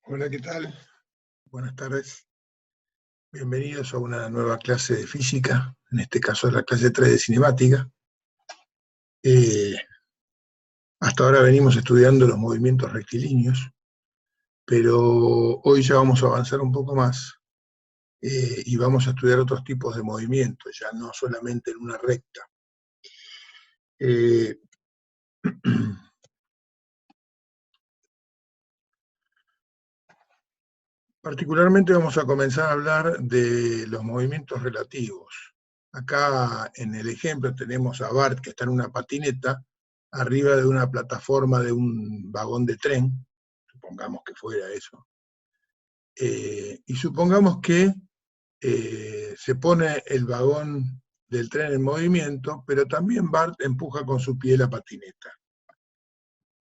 Hola, ¿qué tal? Buenas tardes. Bienvenidos a una nueva clase de física, en este caso la clase 3 de cinemática. Hasta ahora venimos estudiando los movimientos rectilíneos, pero hoy ya vamos a avanzar un poco más y vamos a estudiar otros tipos de movimientos, ya no solamente en una recta. Particularmente vamos a comenzar a hablar de los movimientos relativos. Acá en el ejemplo tenemos a Bart que está en una patineta arriba de una plataforma de un vagón de tren, supongamos que fuera eso, y supongamos que se pone el vagón del tren en movimiento, pero también Bart empuja con su pie la patineta.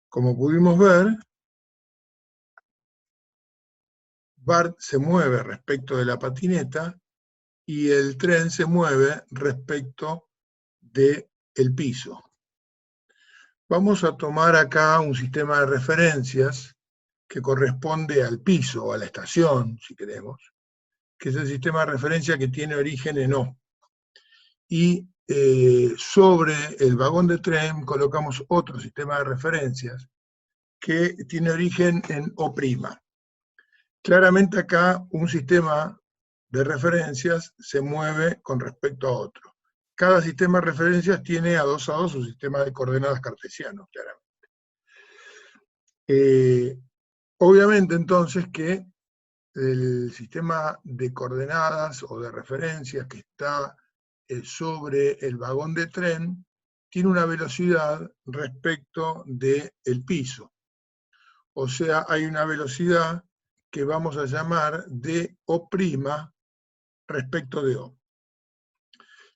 Como pudimos ver, Bart se mueve respecto de la patineta y el tren se mueve respecto del piso. Vamos a tomar acá un sistema de referencias que corresponde al piso, o a la estación, si queremos, que es el sistema de referencia que tiene origen en O. Y sobre el vagón de tren colocamos otro sistema de referencias que tiene origen en O'. Claramente acá un sistema de referencias se mueve con respecto a otro. Cada sistema de referencias tiene a 2 su sistema de coordenadas cartesiano, claramente. Obviamente entonces que el sistema de coordenadas o de referencias que está sobre el vagón de tren tiene una velocidad respecto del piso. O sea, hay una velocidad que vamos a llamar de O' respecto de O.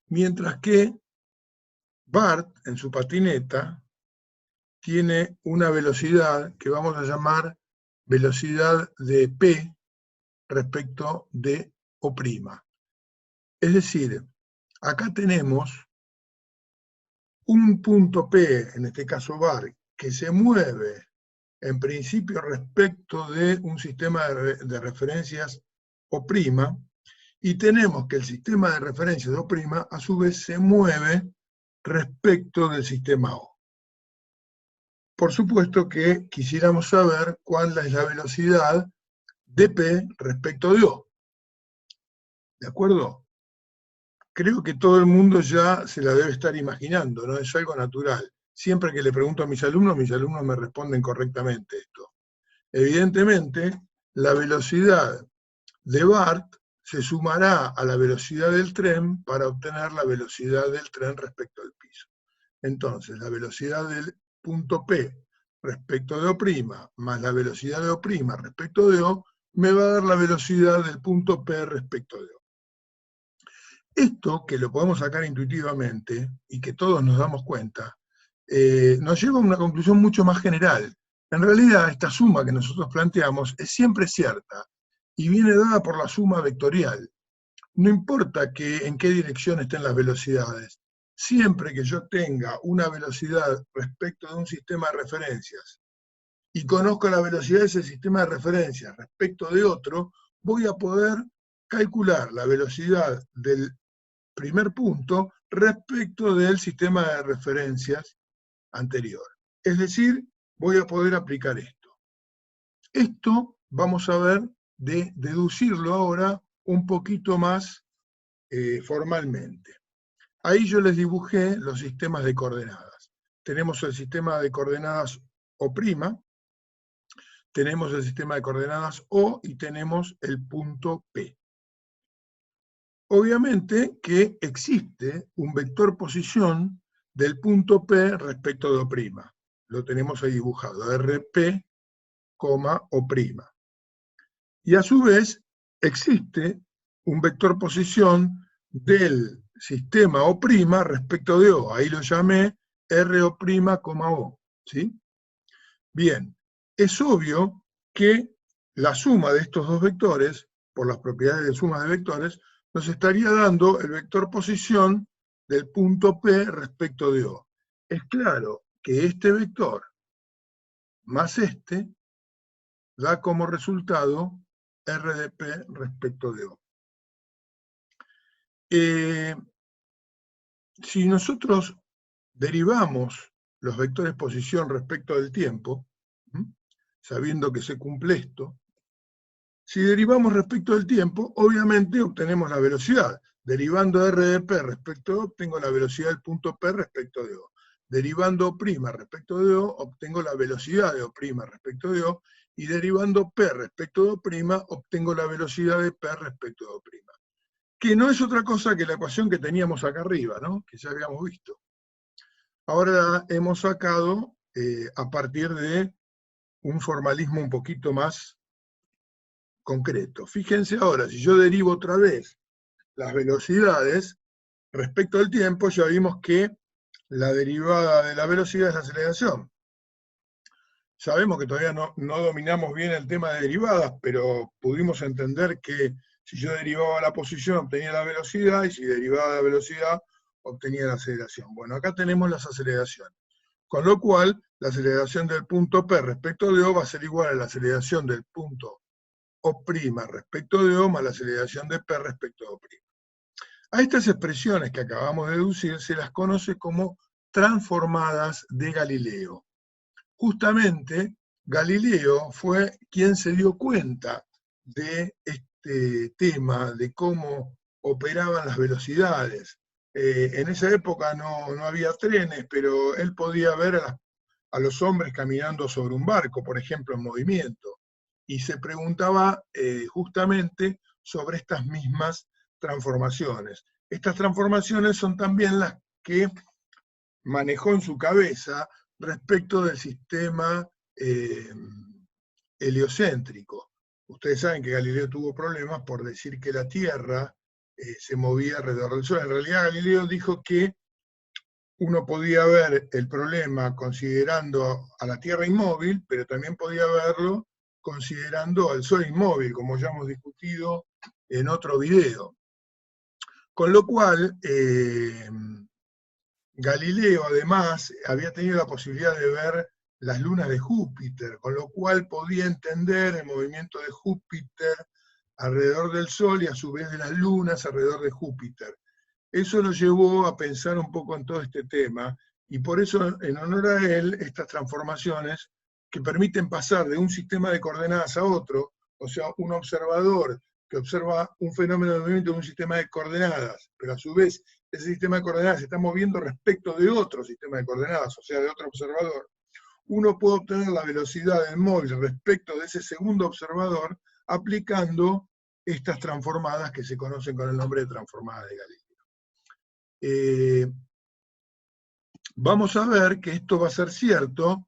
Mientras que Bart, en su patineta, tiene una velocidad que vamos a llamar velocidad de P respecto de O'. Es decir, acá tenemos un punto P, en este caso Bart, que se mueve en principio respecto de un sistema de referencias O', y tenemos que el sistema de referencias de O' a su vez se mueve respecto del sistema O. Por supuesto que quisiéramos saber cuál es la velocidad de P respecto de O. ¿De acuerdo? Creo que todo el mundo ya se la debe estar imaginando, ¿no? Es algo natural. Siempre que le pregunto a mis alumnos me responden correctamente esto. Evidentemente, la velocidad de Bart se sumará a la velocidad del tren para obtener la velocidad del tren respecto al piso. Entonces, la velocidad del punto P respecto de O' más la velocidad de O' respecto de O, me va a dar la velocidad del punto P respecto de O. Esto, que lo podemos sacar intuitivamente y que todos nos damos cuenta, nos lleva a una conclusión mucho más general. En realidad, esta suma que nosotros planteamos es siempre cierta y viene dada por la suma vectorial. No importa en qué dirección estén las velocidades, siempre que yo tenga una velocidad respecto de un sistema de referencias y conozco la velocidad de ese sistema de referencias respecto de otro, voy a poder calcular la velocidad del primer punto respecto del sistema de referencias anterior. Es decir, voy a poder aplicar esto. Esto vamos a ver de deducirlo ahora un poquito más formalmente. Ahí yo les dibujé los sistemas de coordenadas. Tenemos el sistema de coordenadas O', tenemos el sistema de coordenadas O y tenemos el punto P. Obviamente que existe un vector posición del punto P respecto de O'. Lo tenemos ahí dibujado, RP, O'. Y a su vez existe un vector posición del sistema O' respecto de O. Ahí lo llamé RO', O. ¿Sí? Bien, es obvio que la suma de estos dos vectores, por las propiedades de suma de vectores, nos estaría dando el vector posición del punto P respecto de O. Es claro que este vector más este da como resultado RDP respecto de O. Si nosotros derivamos los vectores posición respecto del tiempo, sabiendo que se cumple esto, si derivamos respecto del tiempo, obviamente obtenemos la velocidad. Derivando R de P respecto de O, obtengo la velocidad del punto P respecto de O. Derivando O' respecto de O, obtengo la velocidad de O' respecto de O, y derivando P respecto de O', obtengo la velocidad de P respecto de O'. Que no es otra cosa que la ecuación que teníamos acá arriba, ¿no? Que ya habíamos visto. Ahora hemos sacado, a partir de un formalismo un poquito más concreto. Fíjense ahora, si yo derivo otra vez las velocidades respecto al tiempo, ya vimos que la derivada de la velocidad es la aceleración. Sabemos que todavía no dominamos bien el tema de derivadas, pero pudimos entender que si yo derivaba la posición obtenía la velocidad, y si derivaba la velocidad obtenía la aceleración. Bueno, acá tenemos las aceleraciones. Con lo cual, la aceleración del punto P respecto de O va a ser igual a la aceleración del punto O' respecto de O más la aceleración de P respecto de O'. A estas expresiones que acabamos de deducir se las conoce como transformadas de Galileo. Justamente, Galileo fue quien se dio cuenta de este tema, de cómo operaban las velocidades. En esa época no había trenes, pero él podía ver a los hombres caminando sobre un barco, por ejemplo, en movimiento, y se preguntaba justamente sobre estas mismas transformaciones. Estas transformaciones son también las que manejó en su cabeza respecto del sistema heliocéntrico. Ustedes saben que Galileo tuvo problemas por decir que la Tierra se movía alrededor del Sol. En realidad Galileo dijo que uno podía ver el problema considerando a la Tierra inmóvil, pero también podía verlo considerando al Sol inmóvil, como ya hemos discutido en otro video. Con lo cual, Galileo además había tenido la posibilidad de ver las lunas de Júpiter, con lo cual podía entender el movimiento de Júpiter alrededor del Sol y a su vez de las lunas alrededor de Júpiter. Eso nos llevó a pensar un poco en todo este tema, y por eso, en honor a él, estas transformaciones que permiten pasar de un sistema de coordenadas a otro, o sea, un observador que observa un fenómeno de movimiento de un sistema de coordenadas, pero a su vez ese sistema de coordenadas se está moviendo respecto de otro sistema de coordenadas, o sea, de otro observador, uno puede obtener la velocidad del móvil respecto de ese segundo observador aplicando estas transformadas que se conocen con el nombre de transformadas de Galileo. Vamos a ver que esto va a ser cierto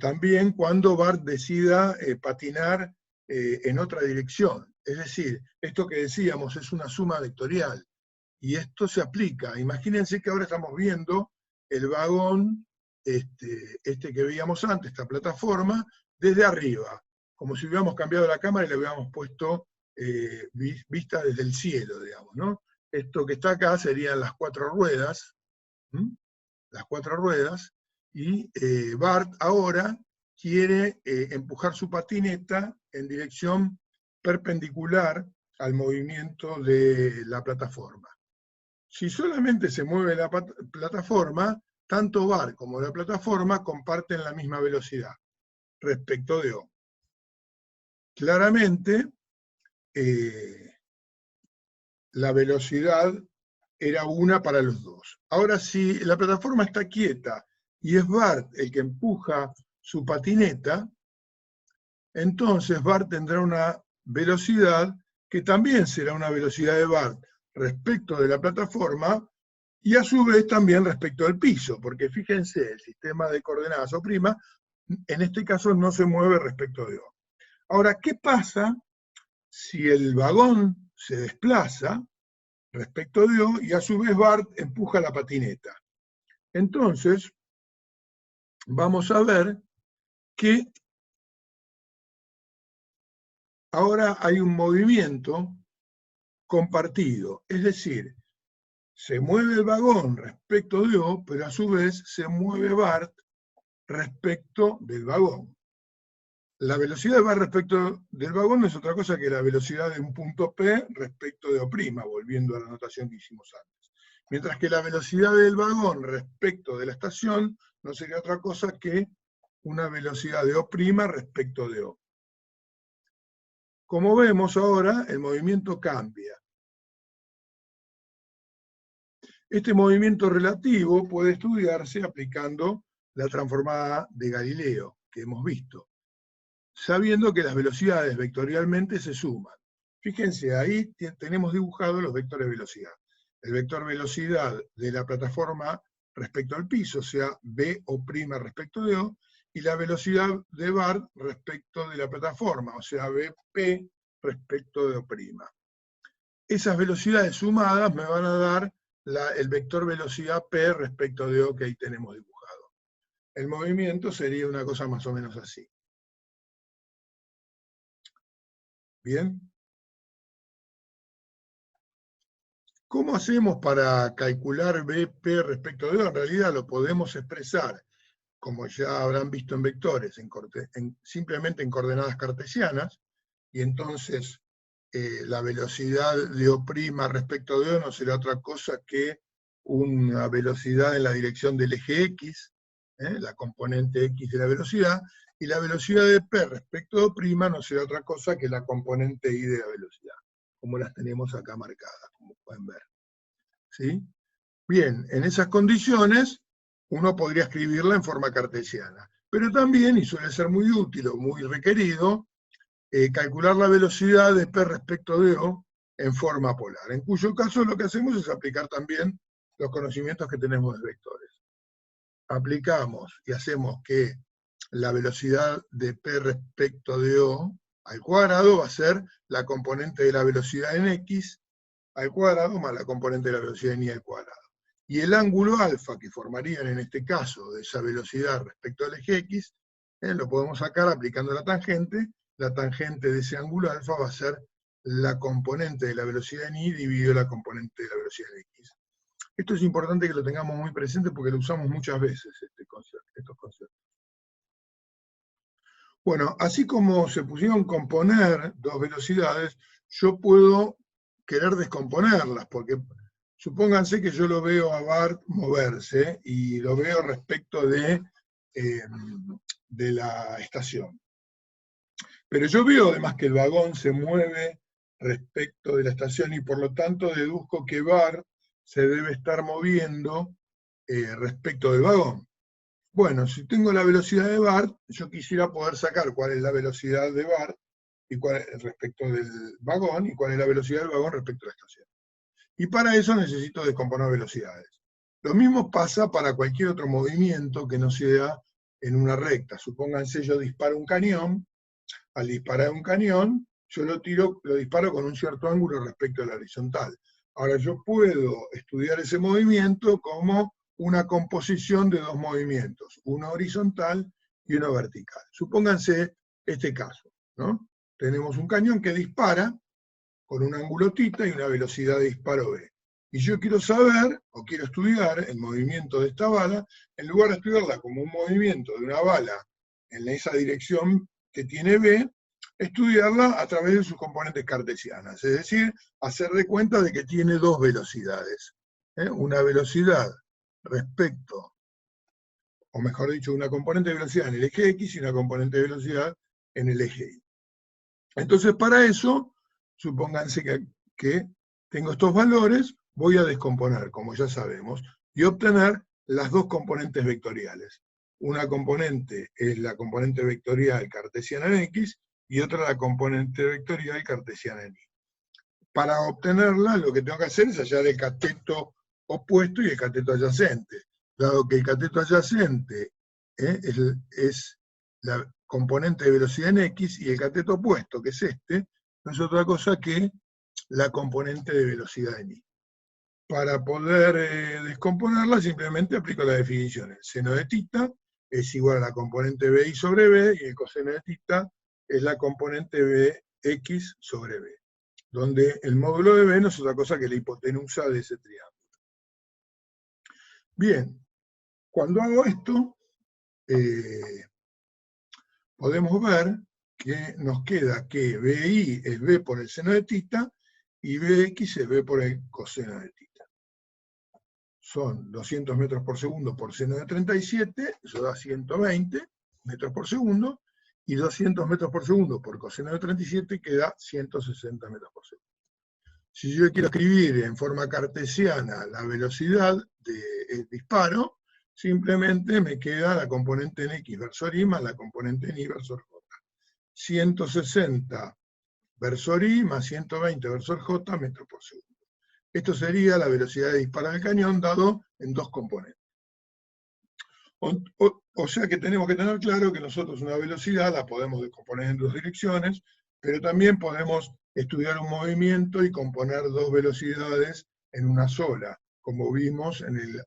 también cuando Bart decida patinar en otra dirección. Es decir, esto que decíamos es una suma vectorial, y esto se aplica. Imagínense que ahora estamos viendo el vagón, este que veíamos antes, esta plataforma, desde arriba, como si hubiéramos cambiado la cámara y le hubiéramos puesto vista desde el cielo, digamos, ¿no? Esto que está acá serían las cuatro ruedas, y Bart ahora quiere empujar su patineta en dirección perpendicular al movimiento de la plataforma. Si solamente se mueve la plataforma, tanto Bart como la plataforma comparten la misma velocidad respecto de O. Claramente, la velocidad era una para los dos. Ahora, si la plataforma está quieta y es Bart el que empuja su patineta, entonces Bart tendrá una velocidad que también será una velocidad de Bart respecto de la plataforma, y a su vez también respecto al piso, porque fíjense, el sistema de coordenadas O', en este caso no se mueve respecto de O. Ahora, ¿qué pasa si el vagón se desplaza respecto de O y a su vez Bart empuja la patineta? Entonces, vamos a ver que ahora hay un movimiento compartido, es decir, se mueve el vagón respecto de O, pero a su vez se mueve Bart respecto del vagón. La velocidad de bar respecto del vagón no es otra cosa que la velocidad de un punto P respecto de O', volviendo a la notación que hicimos antes. Mientras que la velocidad del vagón respecto de la estación no sería otra cosa que una velocidad de O' respecto de O. Como vemos ahora, el movimiento cambia. Este movimiento relativo puede estudiarse aplicando la transformada de Galileo, que hemos visto, sabiendo que las velocidades vectorialmente se suman. Fíjense, ahí tenemos dibujados los vectores de velocidad. El vector velocidad de la plataforma respecto al piso, o sea, BO' respecto de O, y la velocidad de bar respecto de la plataforma, o sea, BP respecto de O'. Esas velocidades sumadas me van a dar el vector velocidad P respecto de O que ahí tenemos dibujado. El movimiento sería una cosa más o menos así. ¿Bien? ¿Cómo hacemos para calcular BP respecto de O? En realidad lo podemos expresar, como ya habrán visto en vectores, simplemente en coordenadas cartesianas, y entonces la velocidad de O' respecto de O no será otra cosa que una velocidad en la dirección del eje X, la componente X de la velocidad, y la velocidad de P respecto de O' no será otra cosa que la componente Y de la velocidad, como las tenemos acá marcadas, como pueden ver. ¿Sí? Bien, en esas condiciones uno podría escribirla en forma cartesiana, pero también, y suele ser muy útil o muy requerido, calcular la velocidad de P respecto de O en forma polar, en cuyo caso lo que hacemos es aplicar también los conocimientos que tenemos de vectores. Aplicamos y hacemos que la velocidad de P respecto de O al cuadrado va a ser la componente de la velocidad en X al cuadrado más la componente de la velocidad en Y al cuadrado. Y el ángulo alfa que formarían en este caso de esa velocidad respecto al eje X, lo podemos sacar aplicando la tangente de ese ángulo alfa va a ser la componente de la velocidad en Y dividido la componente de la velocidad en X. Esto es importante que lo tengamos muy presente porque lo usamos muchas veces, estos conceptos. Bueno, así como se pusieron componer dos velocidades, yo puedo querer descomponerlas, porque supónganse que yo lo veo a Bart moverse y lo veo respecto de la estación. Pero yo veo además que el vagón se mueve respecto de la estación y por lo tanto deduzco que Bart se debe estar moviendo respecto del vagón. Bueno, si tengo la velocidad de Bart, yo quisiera poder sacar cuál es la velocidad de Bart y cuál es respecto del vagón y cuál es la velocidad del vagón respecto a la estación. Y para eso necesito descomponer velocidades. Lo mismo pasa para cualquier otro movimiento que no sea en una recta. Supónganse yo disparo un cañón, al disparar un cañón, yo lo disparo con un cierto ángulo respecto a la horizontal. Ahora yo puedo estudiar ese movimiento como una composición de dos movimientos, uno horizontal y uno vertical. Supónganse este caso, ¿no? Tenemos un cañón que dispara con un ángulo θ y una velocidad de disparo v. Y yo quiero saber, o quiero estudiar el movimiento de esta bala, en lugar de estudiarla como un movimiento de una bala en esa dirección que tiene v, estudiarla a través de sus componentes cartesianas, es decir, hacer de cuenta de que tiene dos velocidades. Una velocidad respecto, o mejor dicho, una componente de velocidad en el eje X y una componente de velocidad en el eje Y. Entonces, para eso, supónganse que tengo estos valores, voy a descomponer, como ya sabemos, y obtener las dos componentes vectoriales. Una componente es la componente vectorial cartesiana en X y otra la componente vectorial cartesiana en Y. Para obtenerla, lo que tengo que hacer es hallar el cateto opuesto y el cateto adyacente. Dado que el cateto adyacente es la componente de velocidad en X y el cateto opuesto, que es este, no es otra cosa que la componente de velocidad en Y. Para poder descomponerla, simplemente aplico la definición. El seno de θ es igual a la componente BI sobre B, y el coseno de θ es la componente BX sobre B, donde el módulo de B no es otra cosa que la hipotenusa de ese triángulo. Bien, cuando hago esto, podemos ver que nos queda que BI es B por el seno de tita y BX es B por el coseno de tita. Son 200 metros por segundo por seno de 37, eso da 120 metros por segundo, y 200 metros por segundo por coseno de 37 queda 160 metros por segundo. Si yo quiero escribir en forma cartesiana la velocidad del disparo, simplemente me queda la componente en X versor Y más la componente en Y versor J. 160 versor Y más 120 versor J metros por segundo. Esto sería la velocidad de disparo del cañón dado en dos componentes. O sea que tenemos que tener claro que nosotros una velocidad la podemos descomponer en dos direcciones, pero también podemos estudiar un movimiento y componer dos velocidades en una sola, como vimos en el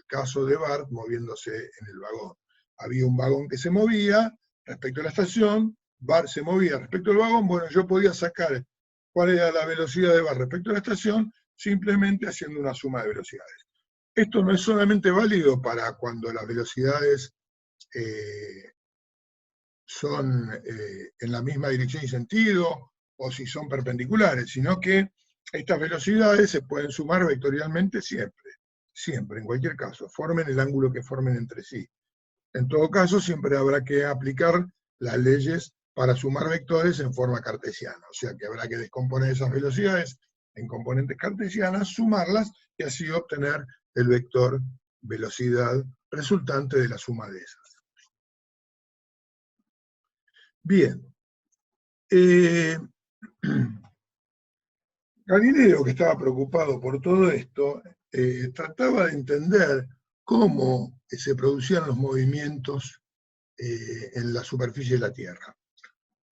caso de Bart moviéndose en el vagón. Había un vagón que se movía respecto a la estación, Bart se movía respecto al vagón, bueno, yo podía sacar cuál era la velocidad de Bart respecto a la estación simplemente haciendo una suma de velocidades. Esto no es solamente válido para cuando las velocidades son en la misma dirección y sentido, o si son perpendiculares, sino que estas velocidades se pueden sumar vectorialmente siempre, en cualquier caso, formen el ángulo que formen entre sí. En todo caso, siempre habrá que aplicar las leyes para sumar vectores en forma cartesiana, o sea que habrá que descomponer esas velocidades en componentes cartesianas, sumarlas y así obtener el vector velocidad resultante de la suma de esas. Bien. Galileo, que estaba preocupado por todo esto, trataba de entender cómo se producían los movimientos en la superficie de la Tierra.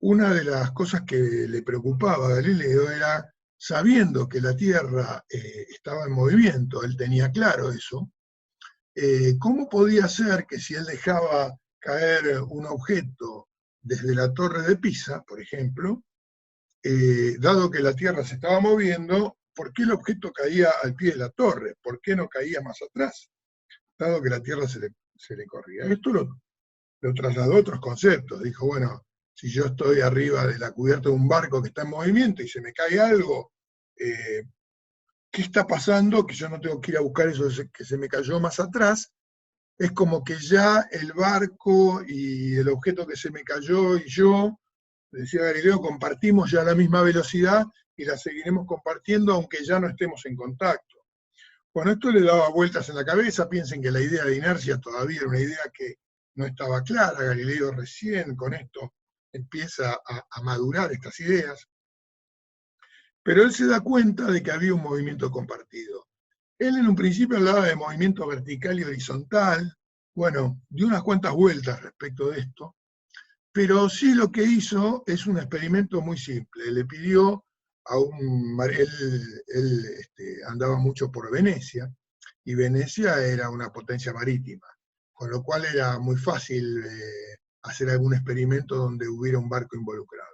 Una de las cosas que le preocupaba a Galileo era, sabiendo que la Tierra estaba en movimiento, él tenía claro eso, ¿cómo podía ser que si él dejaba caer un objeto desde la torre de Pisa, por ejemplo, dado que la Tierra se estaba moviendo, ¿por qué el objeto caía al pie de la torre? ¿Por qué no caía más atrás? Dado que la Tierra se le corría. Esto lo trasladó a otros conceptos. Dijo, bueno, si yo estoy arriba de la cubierta de un barco que está en movimiento y se me cae algo, ¿qué está pasando? Que yo no tengo que ir a buscar eso que se me cayó más atrás. Es como que ya el barco y el objeto que se me cayó y yo, decía Galileo, compartimos ya la misma velocidad y la seguiremos compartiendo aunque ya no estemos en contacto. Bueno, esto le daba vueltas en la cabeza. Piensen que la idea de inercia todavía era una idea que no estaba clara. Galileo recién con esto empieza a madurar estas ideas. Pero él se da cuenta de que había un movimiento compartido. Él en un principio hablaba de movimiento vertical y horizontal. Bueno, dio unas cuantas vueltas respecto de esto, pero sí lo que hizo es un experimento muy simple. Le pidió a él andaba mucho por Venecia, y Venecia era una potencia marítima, con lo cual era muy fácil hacer algún experimento donde hubiera un barco involucrado.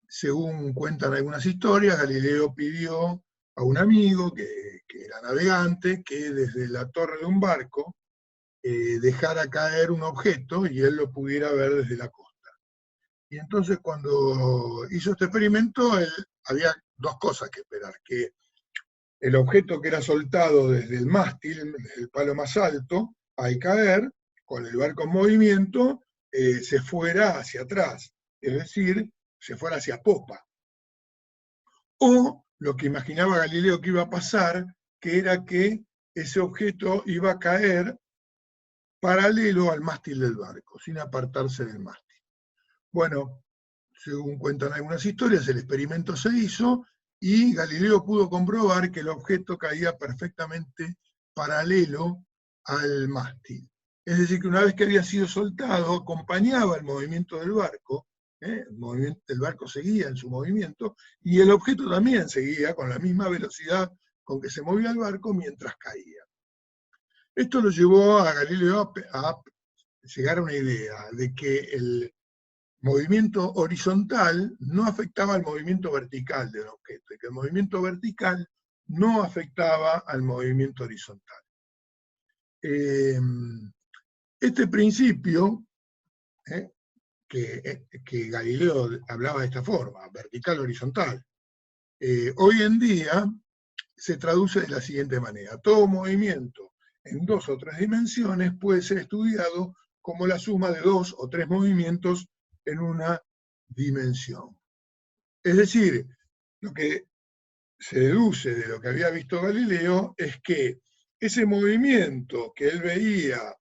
Según cuentan algunas historias, Galileo pidió a un amigo que era navegante que desde la torre de un barco dejara caer un objeto y él lo pudiera ver desde la costa. Y entonces cuando hizo este experimento, había dos cosas que esperar, que el objeto que era soltado desde el mástil, desde el palo más alto, al caer, con el barco en movimiento, se fuera hacia atrás, es decir, se fuera hacia popa. O lo que imaginaba Galileo que iba a pasar, que era que ese objeto iba a caer paralelo al mástil del barco, sin apartarse del mástil. Bueno, según cuentan algunas historias, el experimento se hizo y Galileo pudo comprobar que el objeto caía perfectamente paralelo al mástil. Es decir, que una vez que había sido soltado, acompañaba el movimiento del barco, el barco seguía en su movimiento, y el objeto también seguía con la misma velocidad con que se movía el barco mientras caía. Esto lo llevó a Galileo a llegar a una idea de que el movimiento horizontal no afectaba al movimiento vertical del objeto, y que el movimiento vertical no afectaba al movimiento horizontal. Este principio que Galileo hablaba de esta forma, vertical, horizontal. Hoy en día se traduce de la siguiente manera: todo movimiento en 2 o 3 dimensiones puede ser estudiado como la suma de 2 o 3 movimientos en una dimensión. Es decir, lo que se deduce de lo que había visto Galileo es que ese movimiento que él veía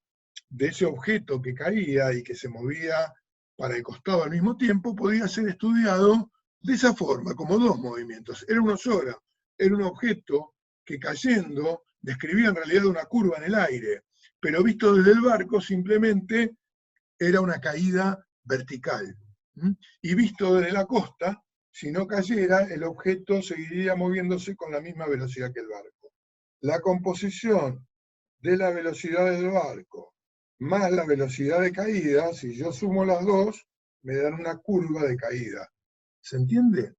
de ese objeto que caía y que se movía para el costado al mismo tiempo, podía ser estudiado de esa forma, como 2 movimientos. Era uno solo, era un objeto que cayendo describía en realidad una curva en el aire, pero visto desde el barco simplemente era una caída vertical. Y visto desde la costa, si no cayera, el objeto seguiría moviéndose con la misma velocidad que el barco. La composición de la velocidad del barco más la velocidad de caída, si yo sumo las dos, me dan una curva de caída. ¿Se entiende?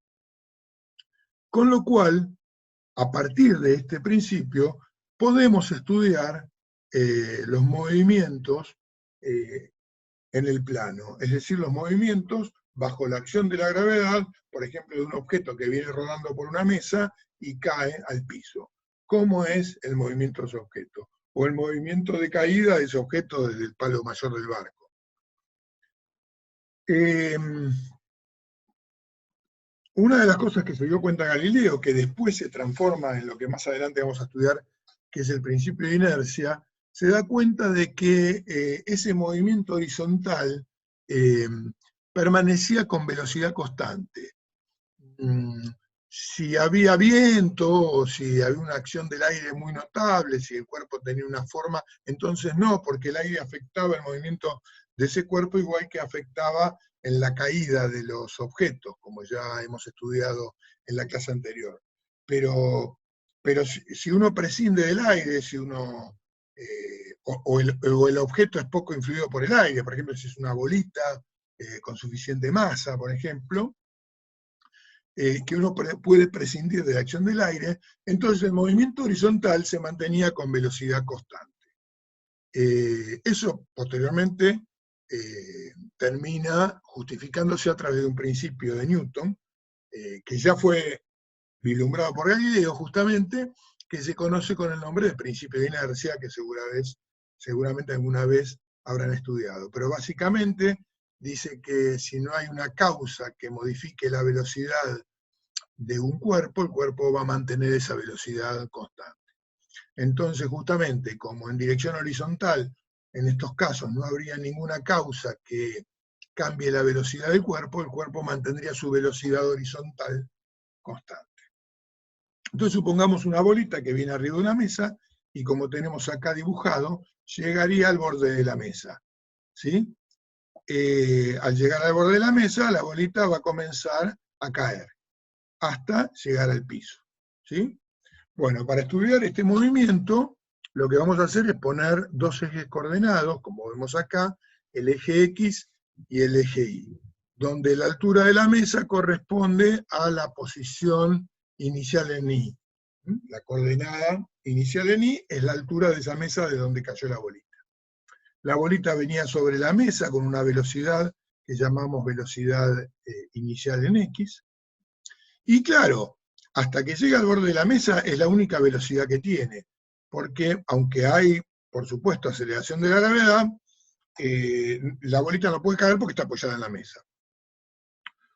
Con lo cual, a partir de este principio, podemos estudiar los movimientos en el plano, es decir, los movimientos bajo la acción de la gravedad, por ejemplo, de un objeto que viene rodando por una mesa y cae al piso. ¿Cómo es el movimiento de ese objeto? O el movimiento de caída de ese objeto desde el palo mayor del barco. Una de las cosas que se dio cuenta Galileo, que después se transforma en lo que más adelante vamos a estudiar, que es el principio de inercia, se da cuenta de que ese movimiento horizontal permanecía con velocidad constante. Si había viento, o si había una acción del aire muy notable, si el cuerpo tenía una forma, entonces no, porque el aire afectaba el movimiento de ese cuerpo igual que afectaba en la caída de los objetos, como ya hemos estudiado en la clase anterior. Pero si uno prescinde del aire, si uno, o el objeto es poco influido por el aire, por ejemplo, si es una bolita con suficiente masa, por ejemplo, que uno puede prescindir de la acción del aire, entonces el movimiento horizontal se mantenía con velocidad constante. Eso posteriormente termina justificándose a través de un principio de Newton, que ya fue vislumbrado por Galileo justamente, que se conoce con el nombre de principio de inercia, que seguramente alguna vez habrán estudiado. Pero básicamente dice que si no hay una causa que modifique la velocidad de un cuerpo, el cuerpo va a mantener esa velocidad constante. Entonces, justamente, como en dirección horizontal, en estos casos no habría ninguna causa que cambie la velocidad del cuerpo, el cuerpo mantendría su velocidad horizontal constante. Entonces, supongamos una bolita que viene arriba de una mesa, y como tenemos acá dibujado, llegaría al borde de la mesa. ¿Sí? Al llegar al borde de la mesa, la bolita va a comenzar a caer hasta llegar al piso. ¿Sí? Bueno, para estudiar este movimiento, lo que vamos a hacer es poner 2 ejes coordenados, como vemos acá, el eje X y el eje Y, donde la altura de la mesa corresponde a la posición inicial en Y. La coordenada inicial en Y es la altura de esa mesa de donde cayó la bolita. La bolita venía sobre la mesa con una velocidad que llamamos velocidad inicial en X, y claro, hasta que llega al borde de la mesa es la única velocidad que tiene, porque aunque hay, por supuesto, aceleración de la gravedad, la bolita no puede caer porque está apoyada en la mesa.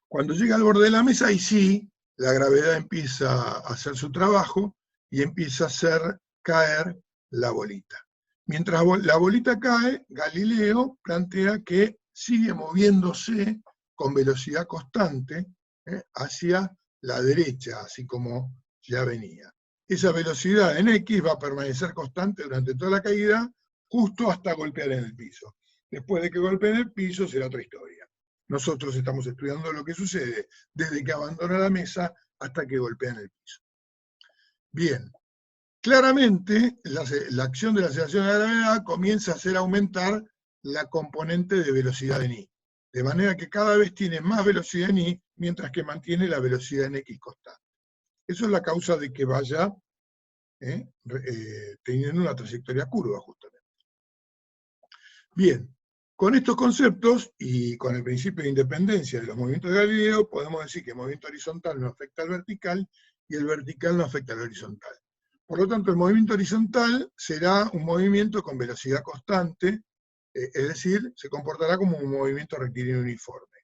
Cuando llega al borde de la mesa, ahí sí, la gravedad empieza a hacer su trabajo y empieza a hacer caer la bolita. Mientras la bolita cae, Galileo plantea que sigue moviéndose con velocidad constante hacia la derecha, así como ya venía. Esa velocidad en X va a permanecer constante durante toda la caída, justo hasta golpear en el piso. Después de que golpee en el piso será otra historia. Nosotros estamos estudiando lo que sucede desde que abandona la mesa hasta que golpea en el piso. Bien, claramente la acción de la aceleración de la gravedad comienza a hacer aumentar la componente de velocidad en Y, de manera que cada vez tiene más velocidad en Y, mientras que mantiene la velocidad en X constante. Eso es la causa de que vaya teniendo una trayectoria curva, justamente. Bien, Con estos conceptos y con el principio de independencia de los movimientos de Galileo, podemos decir que el movimiento horizontal no afecta al vertical y el vertical no afecta al horizontal. Por lo tanto, el movimiento horizontal será un movimiento con velocidad constante, es decir, se comportará como un movimiento rectilíneo uniforme.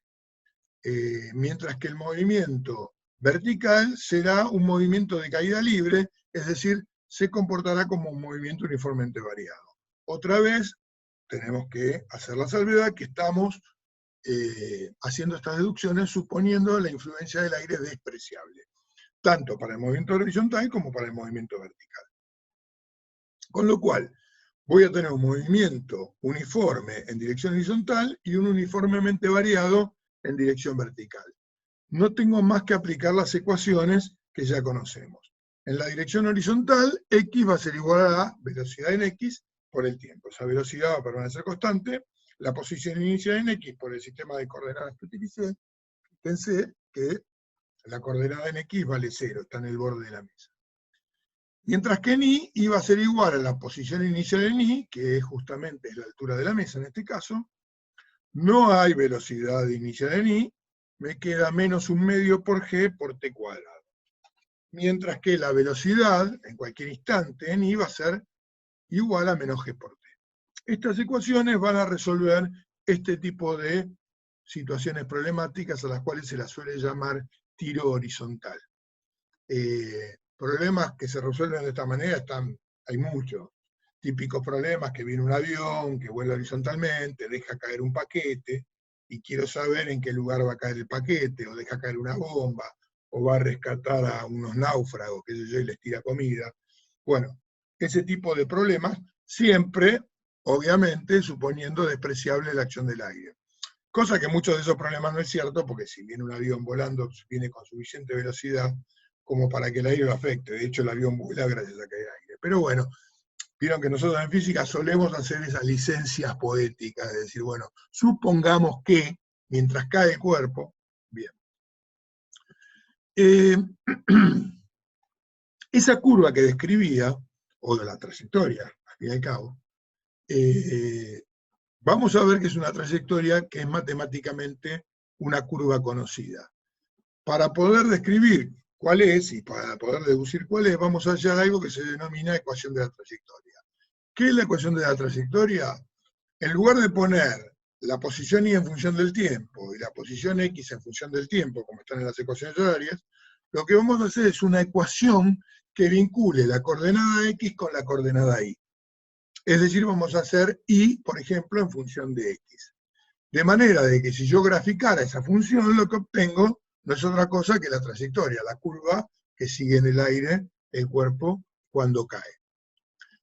Mientras que el movimiento vertical será un movimiento de caída libre, es decir, se comportará como un movimiento uniformemente variado. Otra vez, tenemos que hacer la salvedad que estamos haciendo estas deducciones suponiendo la influencia del aire despreciable, tanto para el movimiento horizontal como para el movimiento vertical. Con lo cual, voy a tener un movimiento uniforme en dirección horizontal y un uniformemente variado en dirección vertical. No tengo más que aplicar las ecuaciones que ya conocemos. En la dirección horizontal, x va a ser igual a la velocidad en x por el tiempo. Esa velocidad va a permanecer constante. La posición inicial en x por el sistema de coordenadas que utilicé. Pensé que la coordenada en x vale 0, está en el borde de la mesa. Mientras que en y iba a ser igual a la posición inicial en y, que es justamente la altura de la mesa en este caso. No hay velocidad inicial en y, me queda menos un medio por g por t cuadrado. Mientras que la velocidad, en cualquier instante, en y va a ser igual a menos g por t. Estas ecuaciones van a resolver este tipo de situaciones problemáticas a las cuales se las suele llamar tiro horizontal. Problemas que se resuelven de esta manera hay muchos. Típicos problemas que viene un avión, que vuela horizontalmente, deja caer un paquete, y quiero saber en qué lugar va a caer el paquete, o deja caer una bomba, o va a rescatar a unos náufragos, qué sé yo, y les tira comida. Bueno, ese tipo de problemas, siempre, obviamente, suponiendo despreciable la acción del aire. Cosa que muchos de esos problemas no es cierto, porque si viene un avión volando, viene con suficiente velocidad como para que el aire lo afecte. De hecho, el avión vuela gracias a que hay aire. Pero bueno, vieron que nosotros en física solemos hacer esas licencias poéticas, de decir, bueno, supongamos que, mientras cae el cuerpo, bien. Esa curva que describía, o de la trayectoria, al fin y al cabo, vamos a ver que es una trayectoria que es matemáticamente una curva conocida. Para poder describir cuál es, y para poder deducir cuál es, vamos a hallar algo que se denomina ecuación de la trayectoria. ¿Qué es la ecuación de la trayectoria? En lugar de poner la posición y en función del tiempo, y la posición x en función del tiempo, como están en las ecuaciones horarias, lo que vamos a hacer es una ecuación que vincule la coordenada x con la coordenada y. Es decir, vamos a hacer y, por ejemplo, en función de x. De manera de que si yo graficara esa función, lo que obtengo no es otra cosa que la trayectoria, la curva que sigue en el aire el cuerpo cuando cae.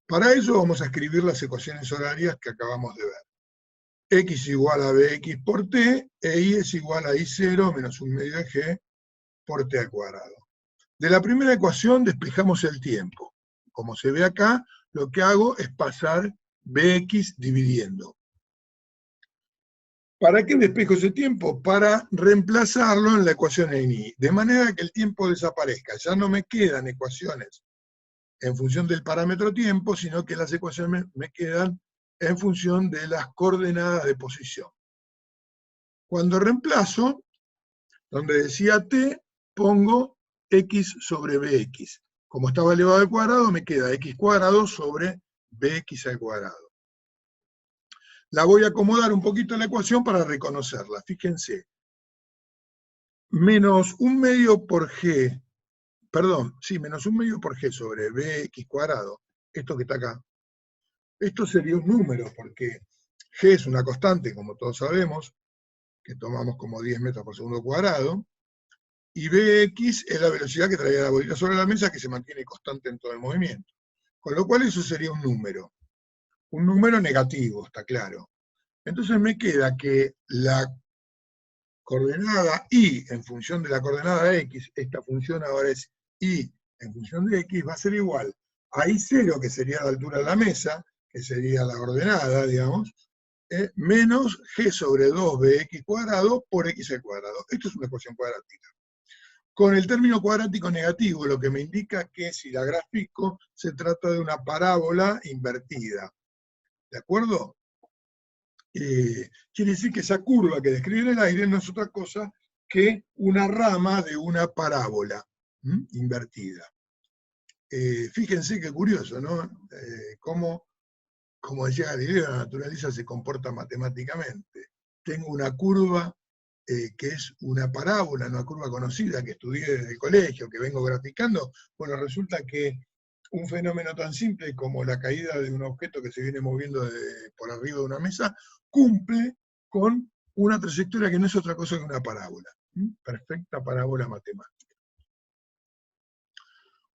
Para eso vamos a escribir las ecuaciones horarias que acabamos de ver. X igual a bx por t, e y es igual a y0 menos un medio de g por t al cuadrado. De la primera ecuación despejamos el tiempo. Como se ve acá, lo que hago es pasar bx dividiendo. ¿Para qué despejo ese tiempo? Para reemplazarlo en la ecuación en y, de manera que el tiempo desaparezca. Ya no me quedan ecuaciones en función del parámetro tiempo, sino que las ecuaciones me quedan en función de las coordenadas de posición. Cuando reemplazo, donde decía t, pongo x sobre bx. Como estaba elevado al cuadrado, me queda x cuadrado sobre bx al cuadrado. La voy a acomodar un poquito en la ecuación para reconocerla. Fíjense. Menos un medio por g, perdón, sí, menos un medio por g sobre bx cuadrado, esto que está acá. Esto sería un número, porque g es una constante, como todos sabemos, que tomamos como 10 metros por segundo cuadrado, y bx es la velocidad que traía la bolita sobre la mesa, que se mantiene constante en todo el movimiento. Con lo cual eso sería un número negativo, está claro. Entonces me queda que la coordenada y en función de la coordenada x, esta función ahora es y en función de x, va a ser igual a y0, que sería la altura de la mesa, que sería la ordenada, digamos, menos g sobre 2bx cuadrado por x al cuadrado. Esto es una ecuación cuadrática. Con el término cuadrático negativo, lo que me indica que si la grafico, se trata de una parábola invertida. ¿De acuerdo? quiere decir que esa curva que describe en el aire no es otra cosa que una rama de una parábola invertida. Fíjense qué curioso, ¿no? Como decía Galileo, la naturaleza se comporta matemáticamente. Tengo una curva que es una parábola, una curva conocida que estudié desde el colegio, que vengo graficando. Bueno, resulta que un fenómeno tan simple como la caída de un objeto que se viene moviendo por arriba de una mesa cumple con una trayectoria que no es otra cosa que una parábola. Perfecta parábola matemática.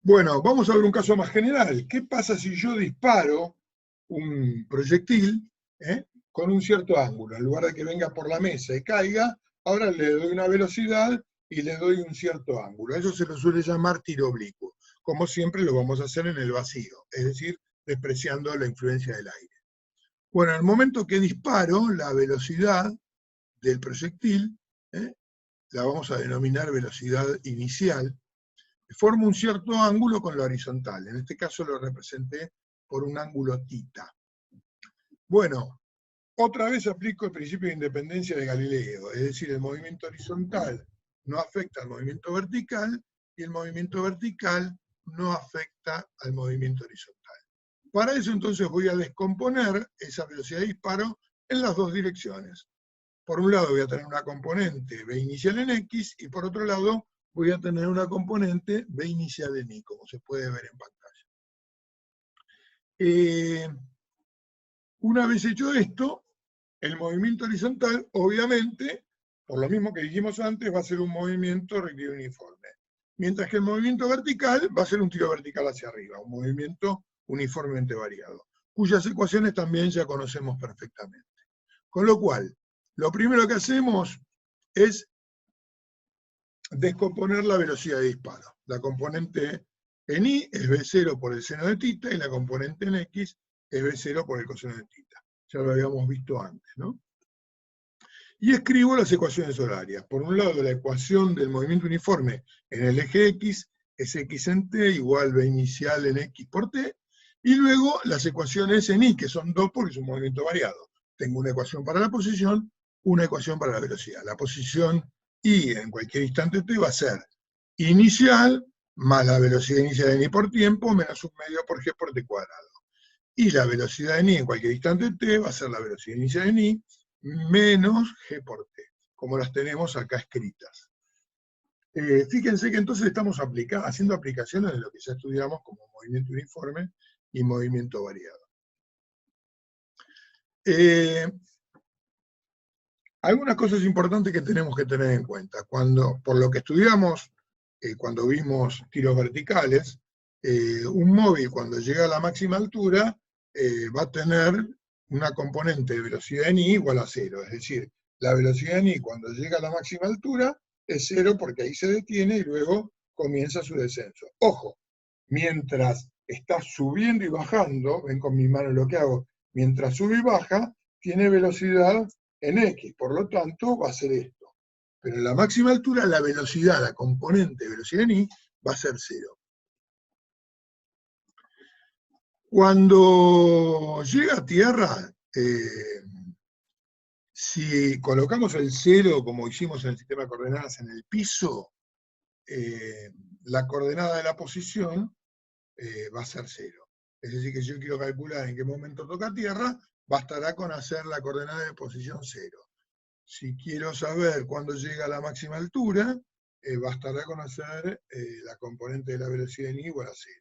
Bueno, vamos a ver un caso más general. ¿Qué pasa si yo disparo un proyectil con un cierto ángulo? En lugar de que venga por la mesa y caiga, ahora le doy una velocidad y le doy un cierto ángulo. Eso se lo suele llamar tiro oblicuo. Como siempre lo vamos a hacer en el vacío, es decir, despreciando la influencia del aire. Bueno, en el momento que disparo, la velocidad del proyectil, la vamos a denominar velocidad inicial, forma un cierto ángulo con la horizontal. En este caso lo representé por un ángulo θ. Bueno, otra vez aplico el principio de independencia de Galileo, es decir, el movimiento horizontal no afecta al movimiento vertical y el movimiento vertical no afecta al movimiento horizontal. Para eso entonces voy a descomponer esa velocidad de disparo en las dos direcciones. Por un lado voy a tener una componente B inicial en X y por otro lado voy a tener una componente B inicial en Y, como se puede ver en pantalla. Una vez hecho esto, el movimiento horizontal, obviamente, por lo mismo que dijimos antes, va a ser un movimiento rectilíneo uniforme. Mientras que el movimiento vertical va a ser un tiro vertical hacia arriba, un movimiento uniformemente variado, cuyas ecuaciones también ya conocemos perfectamente. Con lo cual, lo primero que hacemos es descomponer la velocidad de disparo. La componente en Y es B0 por el seno de θ y la componente en X es B0 por el coseno de θ. Ya lo habíamos visto antes, ¿no? Y escribo las ecuaciones horarias. Por un lado, la ecuación del movimiento uniforme en el eje X es X en T igual B inicial en X por T, y luego las ecuaciones en Y, que son dos porque es un movimiento variado. Tengo una ecuación para la posición, una ecuación para la velocidad. La posición Y en cualquier instante T va a ser inicial más la velocidad inicial en Y por tiempo menos un medio por G por T cuadrado. Y la velocidad en Y en cualquier instante T va a ser la velocidad inicial en Y menos G por T, como las tenemos acá escritas. Fíjense que entonces estamos haciendo aplicaciones de lo que ya estudiamos como movimiento uniforme y movimiento variado. Algunas cosas importantes que tenemos que tener en cuenta. Por lo que estudiamos, cuando vimos tiros verticales, un móvil cuando llega a la máxima altura va a tener una componente de velocidad en Y igual a 0. Es decir, la velocidad en Y cuando llega a la máxima altura es 0 porque ahí se detiene y luego comienza su descenso. Ojo, mientras está subiendo y bajando, ven con mi mano lo que hago, mientras sube y baja, tiene velocidad en X, por lo tanto va a ser esto. Pero en la máxima altura la velocidad, la componente de velocidad en Y, va a ser 0. Cuando llega a tierra, si colocamos el 0 como hicimos en el sistema de coordenadas en el piso, la coordenada de la posición va a ser 0. Es decir, que si yo quiero calcular en qué momento toca tierra, bastará con hacer la coordenada de posición 0. Si quiero saber cuándo llega a la máxima altura, bastará con hacer la componente de la velocidad en Y igual a 0.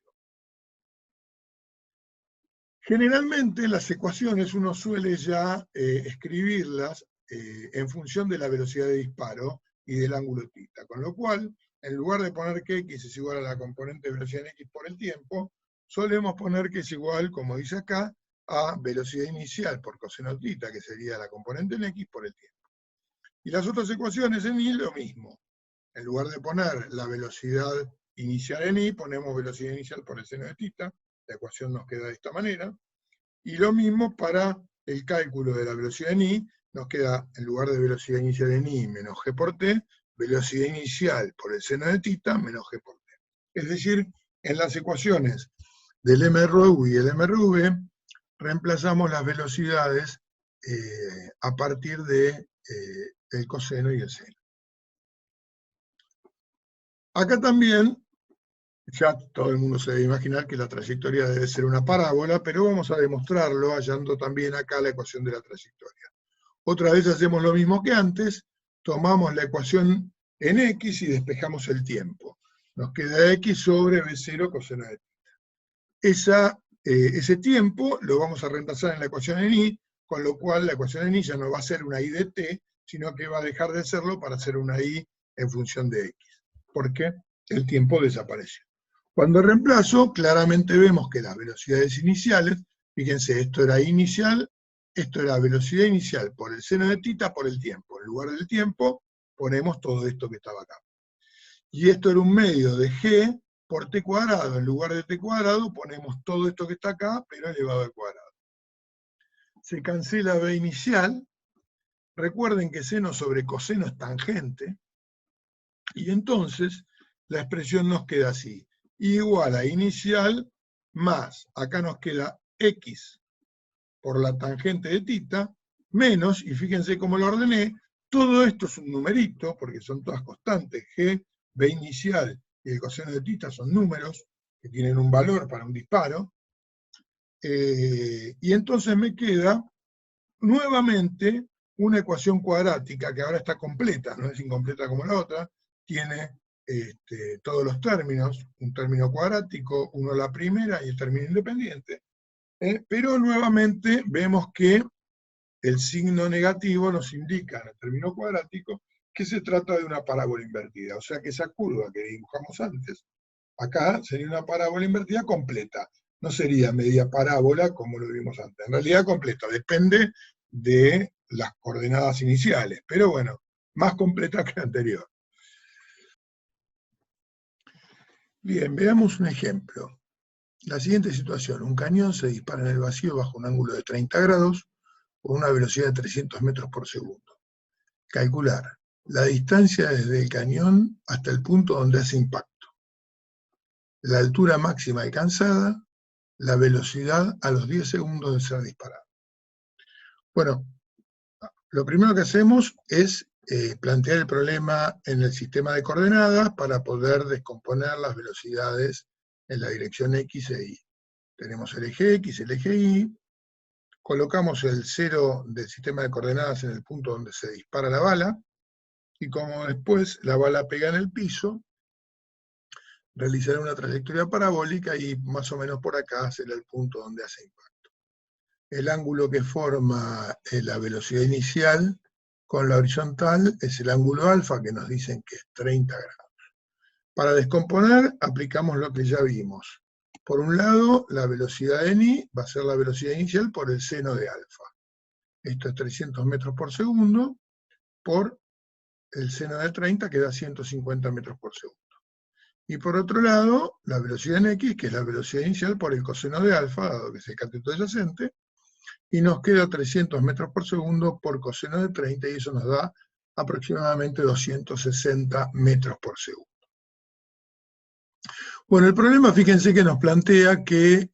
Generalmente las ecuaciones uno suele ya escribirlas en función de la velocidad de disparo y del ángulo θ, con lo cual, en lugar de poner que X es igual a la componente de velocidad en X por el tiempo, solemos poner que es igual, como dice acá, a velocidad inicial por coseno θ, que sería la componente en X por el tiempo. Y las otras ecuaciones en Y lo mismo. En lugar de poner la velocidad inicial en Y, ponemos velocidad inicial por el seno de θ, la ecuación nos queda de esta manera, y lo mismo para el cálculo de la velocidad en Y, nos queda, en lugar de velocidad inicial en Y menos G por T, velocidad inicial por el seno de θ menos G por T. Es decir, en las ecuaciones del MRU y el MRV, reemplazamos las velocidades a partir de el coseno y el seno. Acá también, ya todo el mundo se debe imaginar que la trayectoria debe ser una parábola, pero vamos a demostrarlo hallando también acá la ecuación de la trayectoria. Otra vez hacemos lo mismo que antes, tomamos la ecuación en x y despejamos el tiempo. Nos queda x sobre b0 coseno de θ. Ese tiempo lo vamos a reemplazar en la ecuación en y, con lo cual la ecuación en y ya no va a ser una y de t, sino que va a dejar de serlo para ser una y en función de x, porque el tiempo desapareció. Cuando reemplazo, claramente vemos que las velocidades iniciales, fíjense, esto era inicial, esto era velocidad inicial por el seno de θ por el tiempo. En lugar del tiempo, ponemos todo esto que estaba acá. Y esto era un medio de g por t cuadrado. En lugar de t cuadrado, ponemos todo esto que está acá, pero elevado al cuadrado. Se cancela b inicial. Recuerden que seno sobre coseno es tangente. Y entonces, la expresión nos queda así. Igual a inicial más, acá nos queda x por la tangente de θ, menos, y fíjense cómo lo ordené, todo esto es un numerito, porque son todas constantes, g, b inicial y el coseno de θ son números que tienen un valor para un disparo, y entonces me queda nuevamente una ecuación cuadrática que ahora está completa, no es incompleta como la otra, tiene todos los términos, un término cuadrático, uno la primera y el término independiente, pero nuevamente vemos que el signo negativo nos indica en el término cuadrático que se trata de una parábola invertida, o sea que esa curva que dibujamos antes, acá sería una parábola invertida completa, no sería media parábola como lo vimos antes, en realidad completa, depende de las coordenadas iniciales, pero bueno, más completa que la anterior. Bien, veamos un ejemplo. La siguiente situación, un cañón se dispara en el vacío bajo un ángulo de 30 grados con una velocidad de 300 metros por segundo. Calcular la distancia desde el cañón hasta el punto donde hace impacto, la altura máxima alcanzada, la velocidad a los 10 segundos de ser disparado. Bueno, lo primero que hacemos es plantear el problema en el sistema de coordenadas para poder descomponer las velocidades en la dirección X e Y. Tenemos el eje X, el eje Y, colocamos el 0 del sistema de coordenadas en el punto donde se dispara la bala, y como después la bala pega en el piso, realizará una trayectoria parabólica y más o menos por acá será el punto donde hace impacto. El ángulo que forma la velocidad inicial con la horizontal es el ángulo alfa, que nos dicen que es 30 grados. Para descomponer, aplicamos lo que ya vimos. Por un lado, la velocidad en y va a ser la velocidad inicial por el seno de alfa. Esto es 300 metros por segundo, por el seno de 30, que da 150 metros por segundo. Y por otro lado, la velocidad en x, que es la velocidad inicial por el coseno de alfa, dado que es el cateto adyacente, y nos queda 300 metros por segundo por coseno de 30, y eso nos da aproximadamente 260 metros por segundo. Bueno, el problema, fíjense que nos plantea que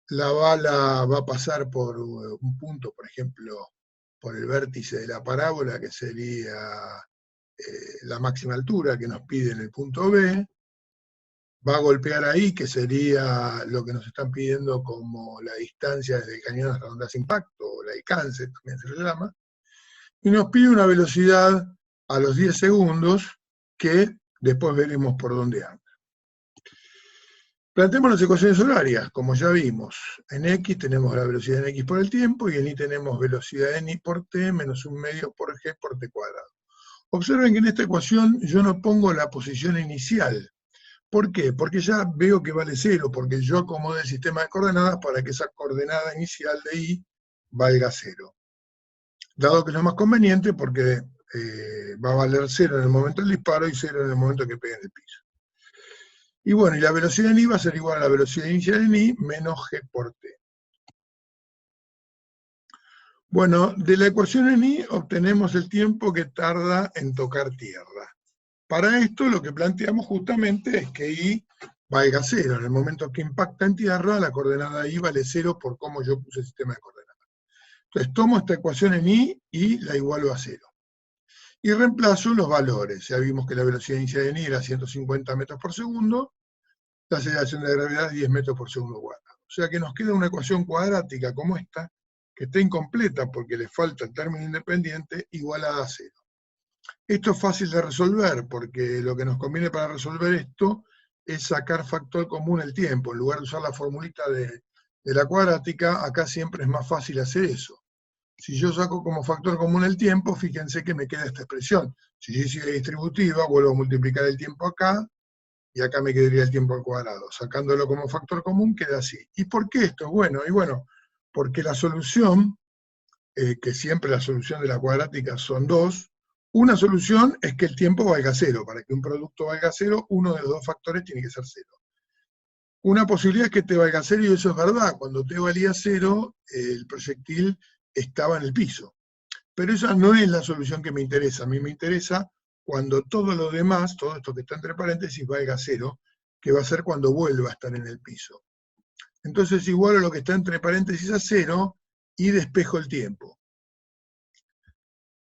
la bala va a pasar por un punto, por ejemplo, por el vértice de la parábola, que sería la máxima altura que nos pide en el punto B, va a golpear ahí, que sería lo que nos están pidiendo como la distancia desde el cañón hasta donde hace impacto, o el alcance, también se le llama, y nos pide una velocidad a los 10 segundos, que después veremos por dónde anda. Planteemos las ecuaciones horarias, como ya vimos. En x tenemos la velocidad en x por el tiempo, y en y tenemos velocidad en y por t menos un medio por g por t cuadrado. Observen que en esta ecuación yo no pongo la posición inicial. ¿Por qué? Porque ya veo que vale 0, porque yo acomodé el sistema de coordenadas para que esa coordenada inicial de y valga 0. Dado que es lo más conveniente, porque va a valer 0 en el momento del disparo y 0 en el momento que pegue en el piso. Y bueno, y la velocidad en y va a ser igual a la velocidad inicial en y menos g por t. Bueno, de la ecuación en y obtenemos el tiempo que tarda en tocar tierra. Para esto lo que planteamos justamente es que y valga 0. En el momento que impacta en tierra, la coordenada I vale 0 por cómo yo puse el sistema de coordenadas. Entonces tomo esta ecuación en I y la igualo a 0. Y reemplazo los valores. Ya vimos que la velocidad inicial en I era 150 metros por segundo, la aceleración de gravedad es 10 metros por segundo cuadrado. O sea que nos queda una ecuación cuadrática como esta, que está incompleta porque le falta el término independiente, igualada a 0. Esto es fácil de resolver, porque lo que nos conviene para resolver esto es sacar factor común el tiempo. En lugar de usar la formulita de la cuadrática, acá siempre es más fácil hacer eso. Si yo saco como factor común el tiempo, fíjense que me queda esta expresión. Si yo hiciera distributiva, vuelvo a multiplicar el tiempo acá, y acá me quedaría el tiempo al cuadrado. Sacándolo como factor común queda así. ¿Y por qué esto? Bueno, porque la solución, que siempre la solución de la cuadrática son dos, una solución es que el tiempo valga 0. Para que un producto valga 0, uno de los dos factores tiene que ser 0. Una posibilidad es que t valga 0, y eso es verdad. Cuando t valía 0, el proyectil estaba en el piso. Pero esa no es la solución que me interesa. A mí me interesa cuando todo lo demás, todo esto que está entre paréntesis, valga 0, que va a ser cuando vuelva a estar en el piso. Entonces igualo lo que está entre paréntesis a 0 y despejo el tiempo.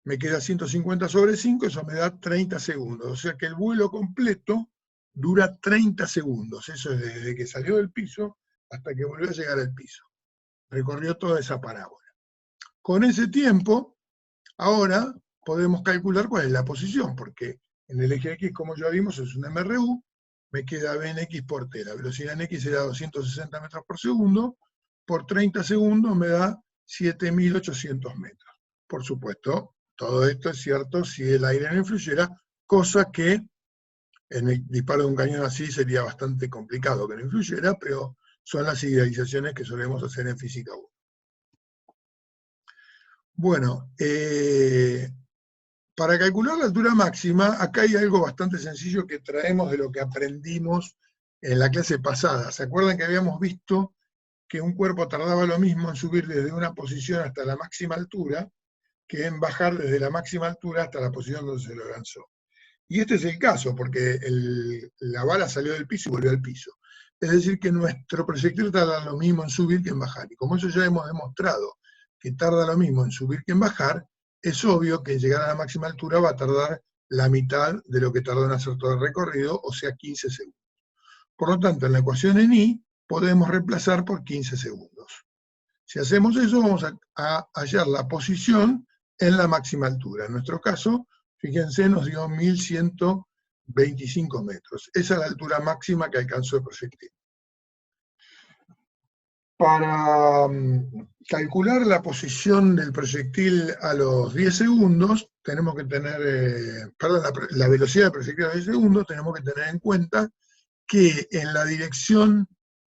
Me queda 150 sobre 5, eso me da 30 segundos. O sea que el vuelo completo dura 30 segundos. Eso es desde que salió del piso hasta que volvió a llegar al piso. Recorrió toda esa parábola. Con ese tiempo, ahora podemos calcular cuál es la posición, porque en el eje X, como ya vimos, es un MRU, me queda B en X por T. La velocidad en X será 260 metros por segundo, por 30 segundos me da 7.800 metros. Por supuesto, todo esto es cierto si el aire no influyera, cosa que en el disparo de un cañón así sería bastante complicado que no influyera, pero son las idealizaciones que solemos hacer en Física 1. Bueno, para calcular la altura máxima, acá hay algo bastante sencillo que traemos de lo que aprendimos en la clase pasada. ¿Se acuerdan que habíamos visto que un cuerpo tardaba lo mismo en subir desde una posición hasta la máxima altura que en bajar desde la máxima altura hasta la posición donde se lo lanzó? Y este es el caso, porque la bala salió del piso y volvió al piso. Es decir, que nuestro proyectil tarda lo mismo en subir que en bajar. Y como eso ya hemos demostrado que tarda lo mismo en subir que en bajar, es obvio que en llegar a la máxima altura va a tardar la mitad de lo que tardó en hacer todo el recorrido, o sea, 15 segundos. Por lo tanto, en la ecuación en I podemos reemplazar por 15 segundos. Si hacemos eso, vamos a hallar la posición en la máxima altura. En nuestro caso, fíjense, nos dio 1125 metros. Esa es la altura máxima que alcanzó el proyectil. Para calcular la posición del proyectil a los 10 segundos, tenemos que tener, la velocidad del proyectil a los 10 segundos, tenemos que tener en cuenta que en la dirección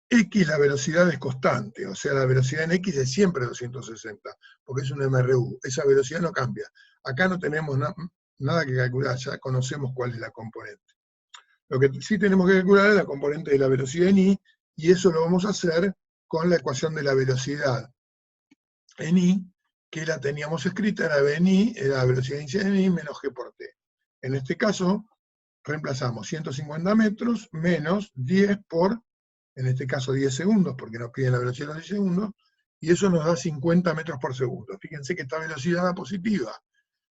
X la velocidad es constante, o sea, la velocidad en X es siempre 260, porque es un MRU, esa velocidad no cambia. Acá no tenemos nada que calcular, ya conocemos cuál es la componente. Lo que sí tenemos que calcular es la componente de la velocidad en I, y eso lo vamos a hacer con la ecuación de la velocidad en I, que la teníamos escrita, era B en I, era la velocidad inicial en I menos G por T. En este caso, reemplazamos 150 metros menos 10 por, en este caso 10 segundos, porque nos piden la velocidad de los 10 segundos, y eso nos da 50 metros por segundo. Fíjense que esta velocidad era positiva,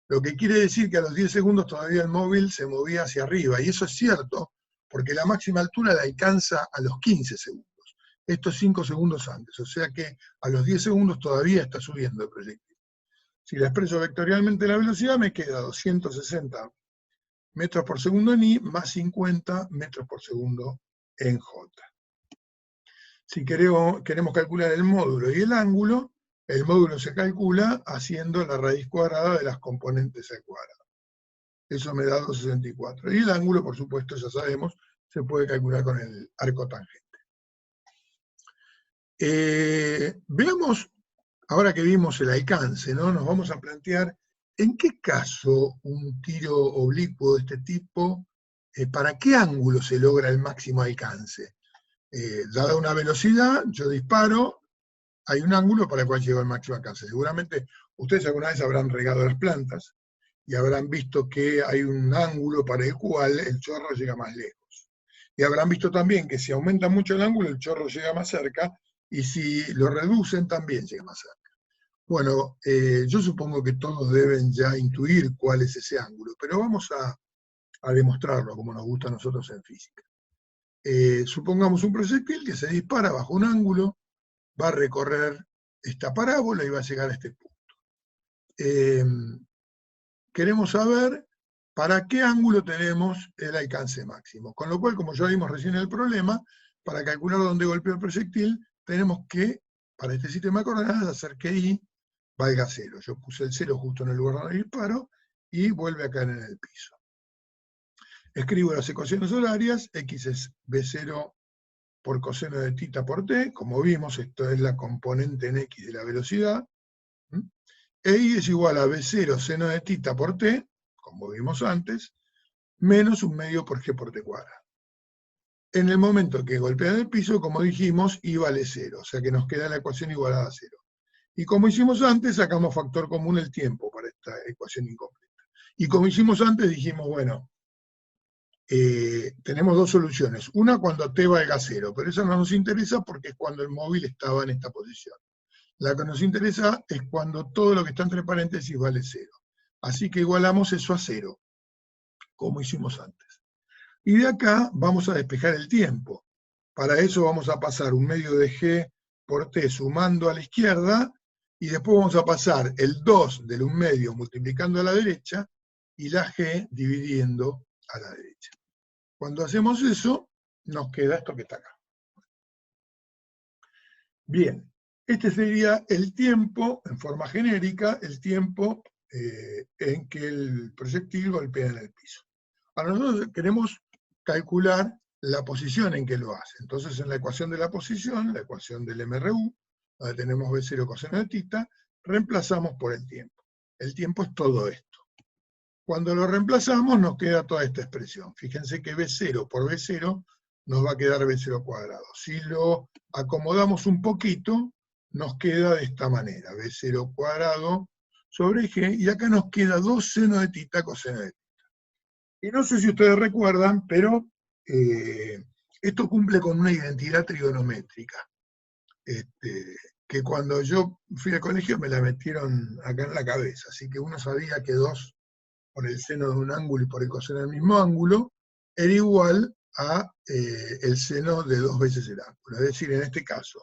lo que quiere decir que a los 10 segundos todavía el móvil se movía hacia arriba, y eso es cierto, porque la máxima altura la alcanza a los 15 segundos. Esto es 5 segundos antes, o sea que a los 10 segundos todavía está subiendo el proyectil. Si la expreso vectorialmente la velocidad, me queda 260 metros por segundo en I, más 50 metros por segundo en J. Si queremos calcular el módulo y el ángulo se calcula haciendo la raíz cuadrada de las componentes al cuadrado. Eso me da 264. Y el ángulo, por supuesto, ya sabemos, se puede calcular con el arco tangente. Veamos, ahora que vimos el alcance, ¿no? Nos vamos a plantear en qué caso un tiro oblicuo de este tipo, para qué ángulo se logra el máximo alcance. Dada una velocidad, yo disparo, hay un ángulo para el cual llego al máximo alcance. Seguramente ustedes alguna vez habrán regado las plantas y habrán visto que hay un ángulo para el cual el chorro llega más lejos. Y habrán visto también que si aumenta mucho el ángulo, el chorro llega más cerca, y si lo reducen, también llega más cerca. Bueno, yo supongo que todos deben ya intuir cuál es ese ángulo, pero vamos a demostrarlo como nos gusta a nosotros en física. Supongamos un proyectil que se dispara bajo un ángulo, va a recorrer esta parábola y va a llegar a este punto. Queremos saber para qué ángulo tenemos el alcance máximo. Con lo cual, como ya vimos recién en el problema, para calcular dónde golpea el proyectil, tenemos que, para este sistema de coordenadas, hacer que I valga 0. Yo puse el 0 justo en el lugar donde disparo y vuelve a caer en el piso. Escribo las ecuaciones horarias, x es b0 por coseno de θ por t, como vimos, esto es la componente en x de la velocidad, e I es igual a b0 seno de θ por t, como vimos antes, menos un medio por g por t cuadrado. En el momento que golpea el piso, como dijimos, I vale 0, o sea que nos queda la ecuación igualada a 0. Y como hicimos antes, sacamos factor común el tiempo para esta ecuación incompleta. Y como hicimos antes, dijimos, bueno, tenemos dos soluciones. Una cuando t valga 0, pero esa no nos interesa porque es cuando el móvil estaba en esta posición. La que nos interesa es cuando todo lo que está entre paréntesis vale 0. Así que igualamos eso a 0, como hicimos antes. Y de acá vamos a despejar el tiempo. Para eso vamos a pasar un medio de g por t sumando a la izquierda, y después vamos a pasar el 2 del 1 medio multiplicando a la derecha, y la g dividiendo a la derecha. Cuando hacemos eso, nos queda esto que está acá. Bien, este sería el tiempo, en forma genérica, el tiempo en que el proyectil golpea en el piso. Ahora nosotros queremos calcular la posición en que lo hace. Entonces en la ecuación de la posición, la ecuación del MRU, donde tenemos B0 coseno de θ, reemplazamos por el tiempo. El tiempo es todo esto. Cuando lo reemplazamos nos queda toda esta expresión. Fíjense que B0 por B0 nos va a quedar B0 cuadrado. Si lo acomodamos un poquito, nos queda de esta manera, B0 cuadrado sobre G, y acá nos queda 2 seno de θ coseno de θ. Y no sé si ustedes recuerdan, pero esto cumple con una identidad trigonométrica, que cuando yo fui al colegio me la metieron acá en la cabeza, así que uno sabía que 2 por el seno de un ángulo y por el coseno del mismo ángulo era igual a el seno de 2 veces el ángulo. Es decir, en este caso,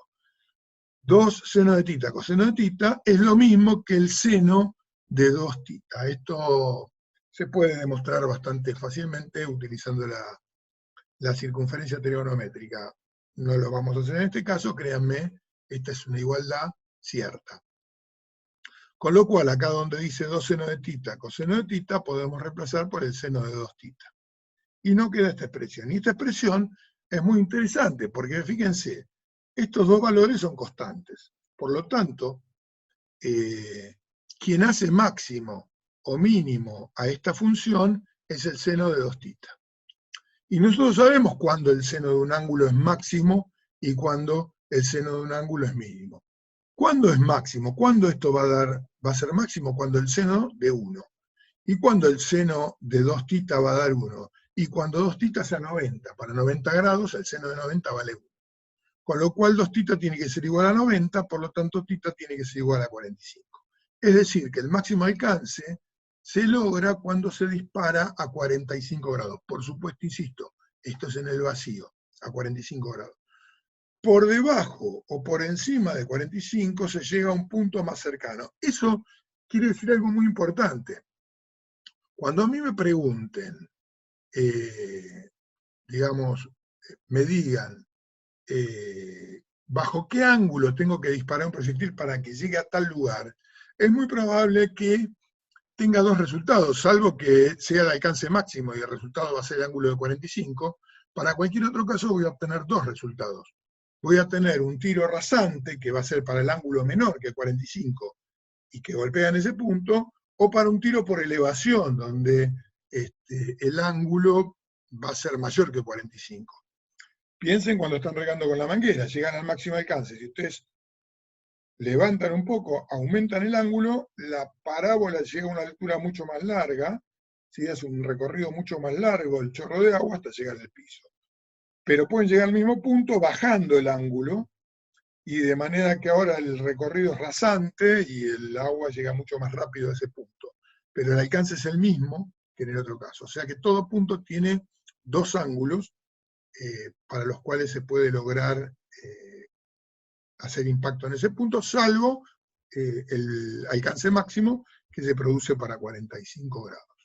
2 seno de θ coseno de θ es lo mismo que el seno de 2 θ. Esto se puede demostrar bastante fácilmente utilizando la circunferencia trigonométrica. No lo vamos a hacer en este caso, créanme, esta es una igualdad cierta. Con lo cual, acá donde dice 2 seno de θ coseno de θ, podemos reemplazar por el seno de 2 θ. Y no queda esta expresión. Y esta expresión es muy interesante, porque fíjense, estos dos valores son constantes. Por lo tanto, quien hace máximo o mínimo a esta función es el seno de 2 θ. Y nosotros sabemos cuándo el seno de un ángulo es máximo y cuándo el seno de un ángulo es mínimo. ¿Cuándo es máximo? ¿Cuándo esto va a ser máximo? Cuando el seno de 1. ¿Y cuándo el seno de 2 θ va a dar 1? Y cuando 2 θ sea 90. Para 90 grados el seno de 90 vale 1. Con lo cual 2 θ tiene que ser igual a 90, por lo tanto θ tiene que ser igual a 45. Es decir, que el máximo alcance se logra cuando se dispara a 45 grados. Por supuesto, insisto, esto es en el vacío, a 45 grados. Por debajo o por encima de 45 se llega a un punto más cercano. Eso quiere decir algo muy importante. Cuando a mí me pregunten, digamos, me digan, bajo qué ángulo tengo que disparar un proyectil para que llegue a tal lugar, es muy probable que tenga dos resultados, salvo que sea el alcance máximo y el resultado va a ser el ángulo de 45. Para cualquier otro caso voy a obtener dos resultados. Voy a tener un tiro rasante, que va a ser para el ángulo menor que 45, y que golpea en ese punto, o para un tiro por elevación, donde el ángulo va a ser mayor que 45. Piensen cuando están regando con la manguera, llegan al máximo alcance. Si ustedes levantan un poco, aumentan el ángulo, la parábola llega a una altura mucho más larga, ¿sí? Es un recorrido mucho más largo el chorro de agua hasta llegar al piso. pero pueden llegar al mismo punto bajando el ángulo, y de manera que ahora el recorrido es rasante y el agua llega mucho más rápido a ese punto. Pero el alcance es el mismo que en el otro caso. O sea que todo punto tiene dos ángulos para los cuales se puede lograr hacer impacto en ese punto, salvo el alcance máximo que se produce para 45 grados.